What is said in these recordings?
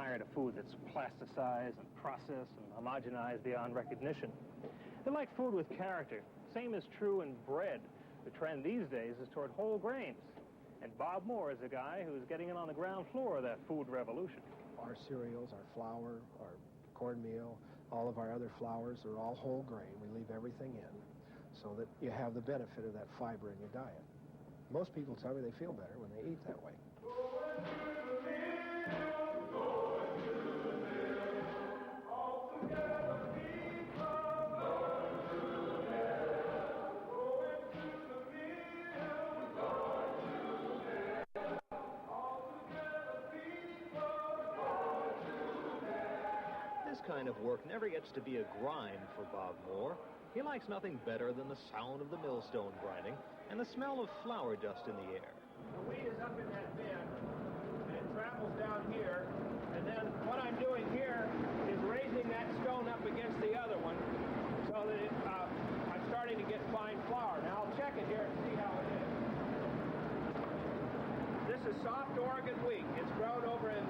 tired of food that's plasticized and processed and homogenized beyond recognition. They like food with character. Same is true in bread. The trend these days is toward whole grains. And Bob Moore is the guy who's getting in on the ground floor of that food revolution. Our cereals, our flour, our cornmeal, all of our other flours are all whole grain. We leave everything in so that you have the benefit of that fiber in your diet. Most people tell me they feel better when they eat that way. This kind of work never gets to be a grind for Bob Moore. He likes nothing better than the sound of the millstone grinding and the smell of flour dust in the air. The wheat is up in that bin, and it travels down here, and then what I'm doing here is raising that stone up against the other one so that I'm starting to get fine flour. Now I'll check it here and see how it is. This is soft Oregon wheat. It's grown over in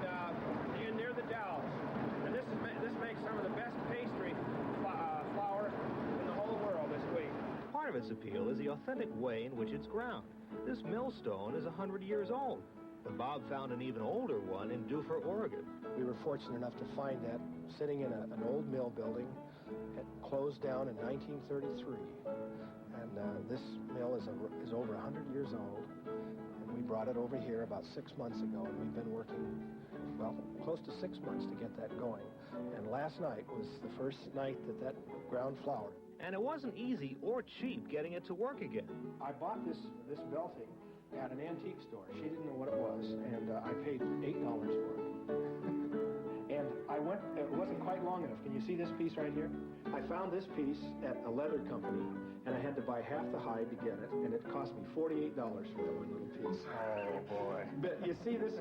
near the Dalles, and this makes some of the best pastry flour in the whole world, this wheat. Part of its appeal is the authentic way in which it's ground. This millstone is 100 years old, but Bob found an even older one in Dufur, Oregon. We were fortunate enough to find that sitting in an old mill building. It closed down in 1933, and this mill is over 100 years old. And we brought it over here about 6 months ago, and we've been working, well, close to 6 months to get that going. And last night was the first night that ground flour. And it wasn't easy or cheap getting it to work again. I bought this belting at an antique store. She didn't know what it was, and I paid $8 for it. And it wasn't quite long enough. Can you see this piece right here? I found this piece at a leather company, and I had to buy half the hide to get it, and it cost me $48 for that one little piece. Oh, boy. But you see, this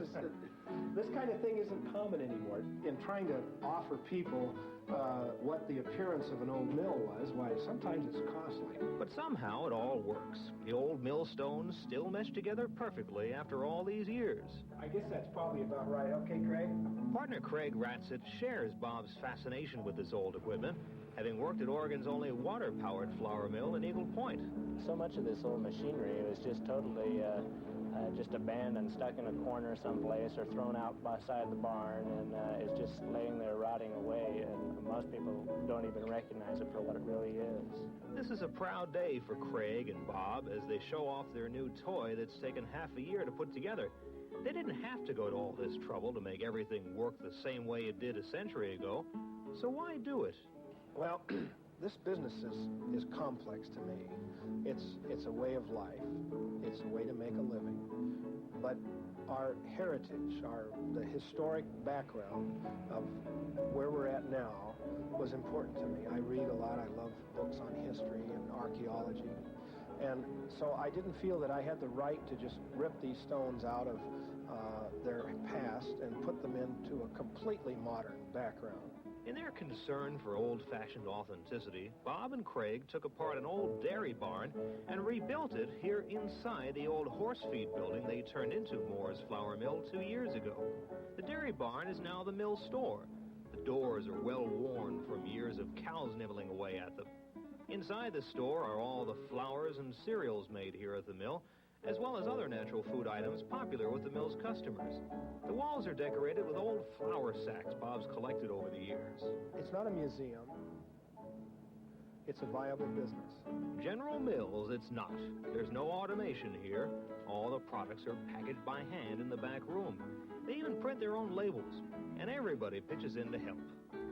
kind of thing isn't common anymore. In trying to offer people what the appearance of an old mill was, why, sometimes it's costly. But somehow it all works. The old millstones still mesh together perfectly after all these years. I guess that's probably about right. Okay, Craig? Partner Craig Ratzit shares Bob's fascination with this old equipment, having worked at Oregon's only water-powered flour mill in Eagle Point. So much of this old machinery was just totally just abandoned, stuck in a corner someplace or thrown out beside the barn, and it's just laying there rotting away, and most people don't even recognize it for what it really is. This is a proud day for Craig and Bob as they show off their new toy that's taken half a year to put together. They didn't have to go to all this trouble to make everything work the same way it did a century ago, so why do it? Well, this business is complex to me. It's a way of life. It's a way to make a living. But our heritage, the historic background of where we're at now was important to me. I read a lot. I love books on history and archaeology. And so I didn't feel that I had the right to just rip these stones out of their past and put them into a completely modern background. In their concern for old-fashioned authenticity, Bob and Craig took apart an old dairy barn and rebuilt it here inside the old horse feed building they turned into Moore's Flour Mill 2 years ago. The dairy barn is now the mill store. The doors are well worn from years of cows nibbling away at them. Inside the store are all the flours and cereals made here at the mill, as well as other natural food items popular with the mill's customers. The walls are decorated with old flour sacks Bob's collected over the years. It's not a museum. It's a viable business. General Mills, it's not. There's no automation here. All the products are packaged by hand in the back room. They even print their own labels, and everybody pitches in to help.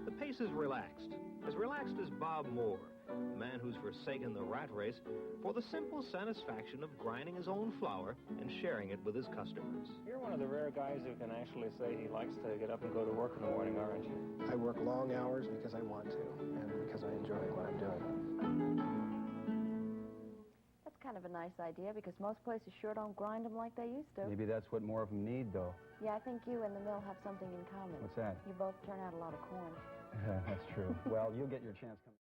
The pace is relaxed as Bob Moore, the man who's forsaken the rat race for the simple satisfaction of grinding his own flour and sharing it with his customers. You're one of the rare guys who can actually say he likes to get up and go to work in the morning, aren't you? I work long hours because I want to, and because I enjoy what I'm doing. That's kind of a nice idea, because most places sure don't grind them like they used to. Maybe that's what more of them need, though. Yeah, I think you and the mill have something in common. What's that? You both turn out a lot of corn. That's true. Well, you'll get your chance coming.